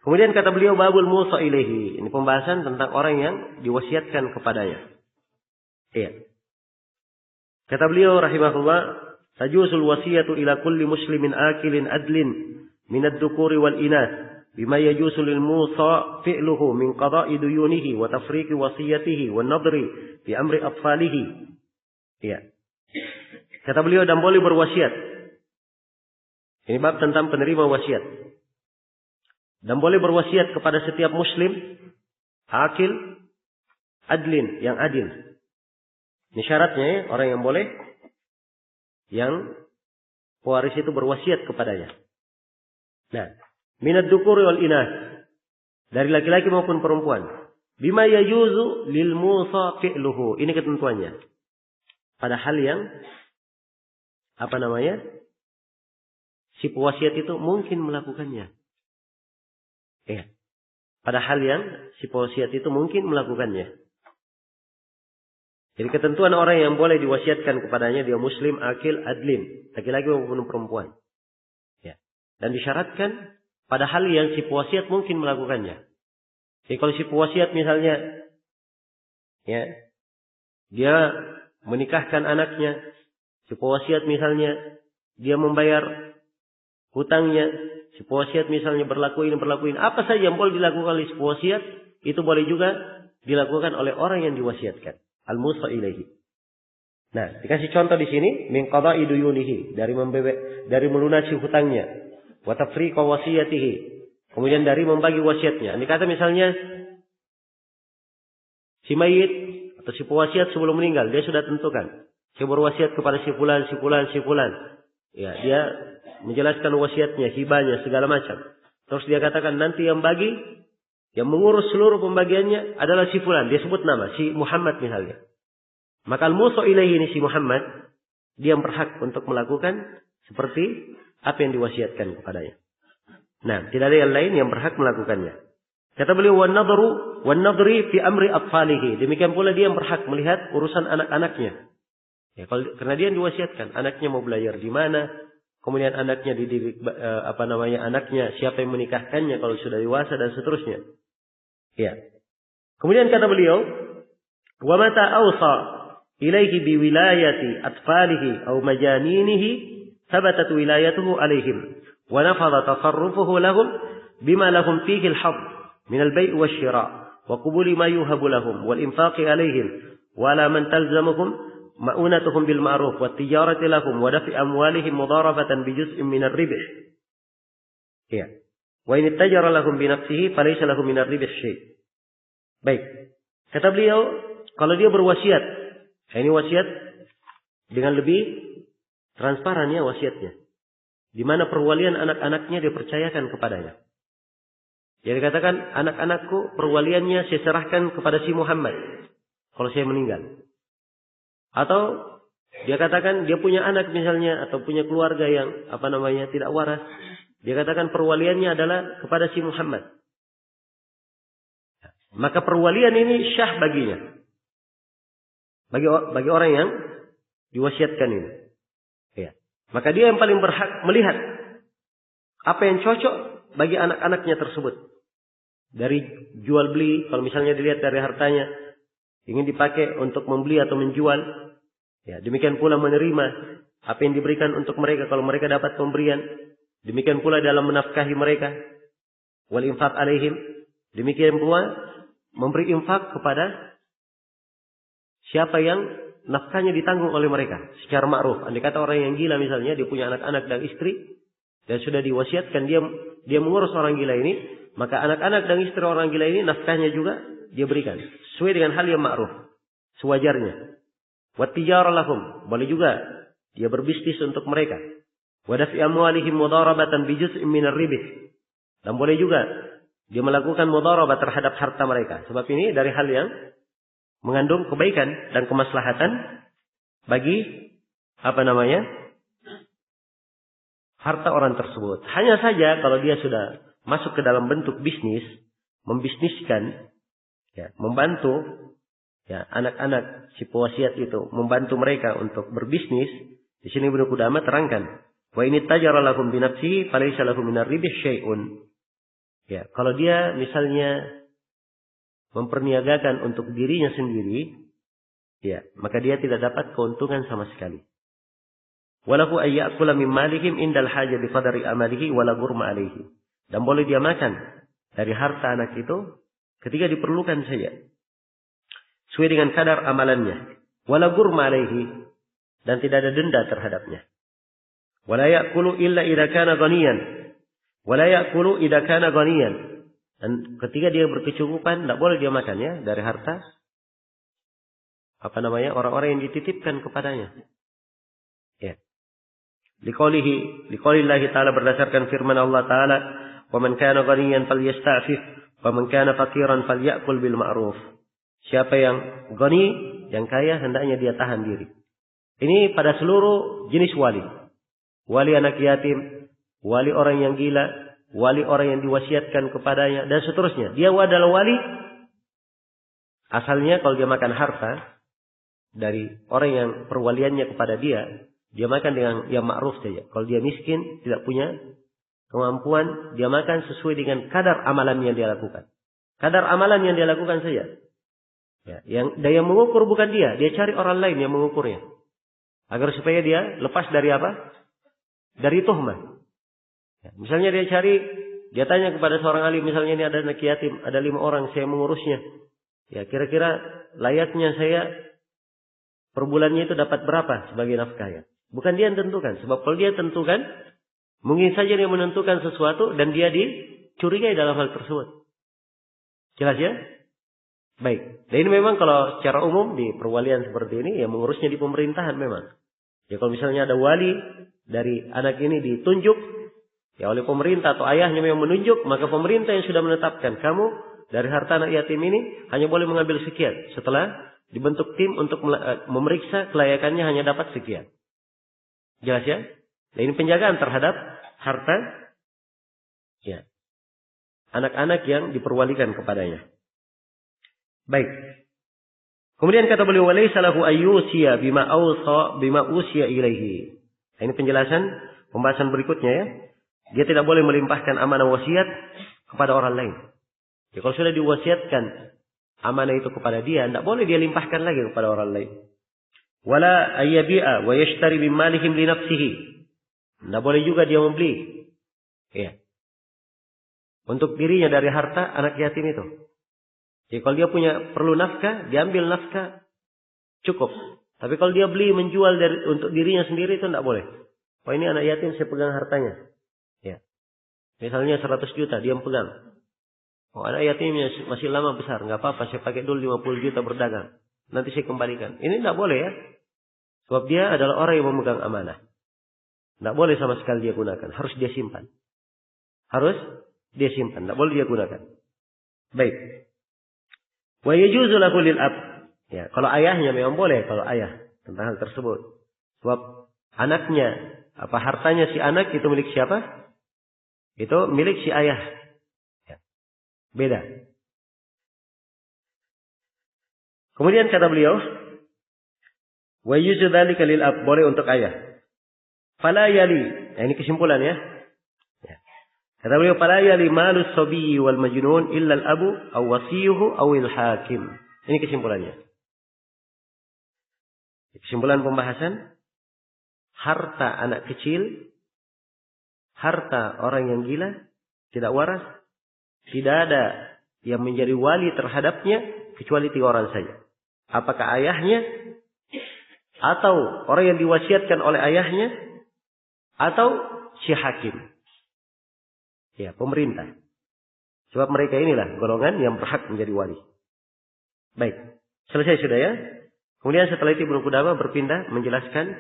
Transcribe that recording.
Kemudian kata beliau babul musa ilaihi. Ini pembahasan tentang orang yang diwasiatkan kepadanya. Iya. Kata beliau rahimahullah, tajuzul wasiyatu ila kulli muslimin akilin adlin min ad-dhukuri wal inath bima yajuzu lil musa fi'luhu min qada'i duyunihi wa tafriqi wasiyatihi wa nadri fi amri atfalihi. Iya. Kata beliau dan boleh berwasiat. Ini bab tentang penerima wasiat. Dan boleh berwasiat kepada setiap muslim akil adlin yang adil. Ini syaratnya ya, orang yang boleh yang pewaris itu berwasiat kepadanya. Nah, minad dzukuri wal inath, dari laki-laki maupun perempuan. Bima yajuzu lil musa fi'luhu. Ini ketentuannya. Pada hal yang si pewasiat itu mungkin melakukannya. Ya. Pada hal yang si pewasiat itu mungkin melakukannya. Jadi ketentuan orang yang boleh diwasiatkan kepadanya dia muslim, akil, adlin, laki-laki maupun perempuan. Ya. Dan disyaratkan pada hal yang si pewasiat mungkin melakukannya. Jadi kalau si pewasiat misalnya ya, dia menikahkan anaknya, si pewasiat misalnya dia membayar hutangnya, si pewasiat misalnya berlaku ini, apa saja yang boleh dilakukan oleh si pewasiat, itu boleh juga dilakukan oleh orang yang diwasiatkan. Al-musa ilaihi. Nah, dikasih contoh di sini min qada'i duyunihi, dari melunasi hutangnya, wa tafriqa wasiyatihi, kemudian dari membagi wasiatnya. Ini kata misalnya si mayit atau si pewasiat sebelum meninggal dia sudah tentukan, saya berwasiat kepada si fulan. Ya, dia menjelaskan wasiatnya, hibahnya, segala macam. Terus dia katakan nanti yang bagi, yang mengurus seluruh pembagiannya adalah si fulan. Dia sebut nama, si Muhammad misalnya. Maka al-musa ilaihi ini si Muhammad, dia berhak untuk melakukan seperti apa yang diwasiatkan kepadanya. Nah, tidak ada yang lain yang berhak melakukannya. Kata beliau, wan nadri fi amri atfalihi. Demikian pula dia yang berhak melihat urusan anak-anaknya. Ya, karena dia yang diwasiatkan, anaknya mau belajar di mana, kemudian anaknya dididik anaknya siapa yang menikahkannya kalau sudah dewasa dan seterusnya. Ya. Kemudian kata beliau, wa mata awsa ilaihi bi wilayati atfalihi aw majaninihi thabatat wilayatuhu alaihim wa nafadha tasarrufuhu lahum bima lahum fihi al-hadd min al-bay' wash-shira' wa qubuli ma yuhabu lahum wal infaqi alaihim wa la man talzamuhum ma'unatuhum bil ma'ruf wa tijarati lahum wa dafi amwalihim mudarabatan bi juz'in min ar-ribh. Ya. Wa in tajara lahum bi nafsihi falaysa lahum min ar-ribh syai'. Baik. Kata beliau, kalau dia berwasiat, ini wasiat dengan lebih transparan ya wasiatnya. Di mana perwalian anak-anaknya dipercayakan kepadanya. Jadi katakan anak-anakku perwaliannya saya serahkan kepada si Muhammad kalau saya meninggal. Atau dia katakan dia punya anak misalnya atau punya keluarga yang tidak waras. Dia katakan perwaliannya adalah kepada si Muhammad. Maka perwalian ini syah baginya. Bagi orang yang diwasiatkan ini. Ya. Maka dia yang paling berhak melihat apa yang cocok bagi anak-anaknya tersebut. Dari jual beli, kalau misalnya dilihat dari hartanya, ingin dipakai untuk membeli atau menjual. Ya, demikian pula menerima apa yang diberikan untuk mereka kalau mereka dapat pemberian. Demikian pula dalam menafkahi mereka. Wal infaq alaihim. Demikian pula memberi infak kepada siapa yang nafkahnya ditanggung oleh mereka secara ma'ruf. Andai kata orang yang gila misalnya, dia punya anak-anak dan istri dan sudah diwasiatkan dia mengurus orang gila ini, maka anak-anak dan istri orang gila ini nafkahnya juga dia berikan sesuai dengan hal yang ma'ruf, sewajarnya. Wa tijara lahum, boleh juga dia berbisnis untuk mereka. Wa dafi amwalihim mudarabatan bi juz'in min ar-ribh. Dan boleh juga dia melakukan mudharabah terhadap harta mereka. Sebab ini dari hal yang mengandung kebaikan dan kemaslahatan bagi harta orang tersebut. Hanya saja kalau dia sudah masuk ke dalam bentuk bisnis, membisniskan, ya, membantu ya anak-anak si pewasiat itu, membantu mereka untuk berbisnis. Di sini Ibnu Qudamah terangkan, wa ini tajara lahum bi nafsihi falaysa lahum min ar-ribh syai'un. Ya, kalau dia misalnya memperniagakan untuk dirinya sendiri, ya, maka dia tidak dapat keuntungan sama sekali. Walahu ayyakula min malihim indal hajat bi qadari amalihi wala ghurma alaihi. Dan boleh dia makan dari harta anak itu ketika diperlukan saja. Sesuai dengan kadar amalannya. Wala ghurma alaihi, dan tidak ada denda terhadapnya. Wala ya'kulu illa idza kana ghaniyan. Wala ya'kulu idza kana ghaniyan. Dan ketika dia berkecukupan, tidak boleh dia makan ya dari harta orang-orang yang dititipkan kepadanya. Ya. Liqaulillahi ta'ala, berdasarkan firman Allah Ta'ala, "Wa man kana ghaniyan falyasta'fif, wa man kana faqiran falyakul bil ma'ruf." Siapa yang ghani, yang kaya, hendaknya dia tahan diri. Ini pada seluruh jenis wali. Wali anak yatim, wali orang yang gila, wali orang yang diwasiatkan kepadanya, dan seterusnya. Dia adalah wali. Asalnya kalau dia makan harta dari orang yang perwaliannya kepada dia makan dengan yang ma'ruf saja. Kalau dia miskin, tidak punya kemampuan, dia makan sesuai dengan kadar amalan yang dia lakukan. Kadar amalan yang dia lakukan saja. Ya, yang mengukur bukan dia cari orang lain yang mengukurnya. Agar supaya dia lepas dari apa? Dari tuhmah. Ya, misalnya dia tanya kepada seorang alim, misalnya ini ada anak yatim, ada 5 orang, saya mengurusnya. Ya, kira-kira layaknya saya per bulannya itu dapat berapa sebagai nafkah ya? Bukan dia yang tentukan. Sebab kalau dia tentukan, mungkin saja dia menentukan sesuatu dan dia dicurigai dalam hal tersebut. Jelas ya? Baik. Dan ini memang kalau secara umum di perwalian seperti ini, ya mengurusnya di pemerintahan memang. Ya kalau misalnya ada wali dari anak ini ditunjuk, ya oleh pemerintah atau ayahnya memang menunjuk, maka pemerintah yang sudah menetapkan kamu dari harta anak yatim ini hanya boleh mengambil sekian. Setelah dibentuk tim untuk memeriksa kelayakannya hanya dapat sekian. Jelas ya? Nah, ini penjagaan terhadap harta ya anak-anak yang diperwalikan kepadanya. Baik. Kemudian kata beliau, walaysa lahu ayyusiya bima usiya ilaihi. Nah, ini penjelasan pembahasan berikutnya ya. Dia tidak boleh melimpahkan amanah wasiat kepada orang lain. Ya, kalau sudah diwasiatkan amanah itu kepada dia, tidak boleh dia limpahkan lagi kepada orang lain. Wala ayyabi'a wa yashtari min malihim li nafsihi. Tidak boleh juga dia membeli. Ya. Untuk dirinya dari harta anak yatim itu. Jadi kalau dia perlu nafkah, dia ambil nafkah cukup. Tapi kalau dia beli menjual untuk dirinya sendiri itu tidak boleh. Oh ini anak yatim saya pegang hartanya. Ya. Misalnya 100 juta dia pegang. Oh anak yatimnya masih lama besar, nggak apa-apa saya pakai dulu 50 juta berdagang. Nanti saya kembalikan. Ini tidak boleh ya. Sebab dia adalah orang yang memegang amanah. Tidak boleh sama sekali dia gunakan. Harus dia simpan. Tidak boleh dia gunakan. Baik. Wa yajuzu lahu lil ab. Ya, kalau ayahnya memang boleh kalau ayah tentang hal tersebut. Sebab anaknya, hartanya si anak itu milik siapa? Itu milik si ayah. Ya. Beda. Kemudian kata beliau, wa yajuzu dzalika lil ab, boleh untuk ayah. Fala yali. Nah, ini kesimpulan ya. Kata beliau, fala yali malus sabiyyi wal majnun illa al-abu aw wasiyuhu aw al-hakim. Ini kesimpulannya. Kesimpulan pembahasan, harta anak kecil, harta orang yang gila, tidak waras, tidak ada yang menjadi wali terhadapnya kecuali 3 orang saja. Apakah ayahnya, atau orang yang diwasiatkan oleh ayahnya, atau si hakim. Ya, pemerintah. Sebab mereka inilah golongan yang berhak menjadi wali. Baik, selesai sudah ya. Kemudian setelah itu Ibnu Qudamah berpindah menjelaskan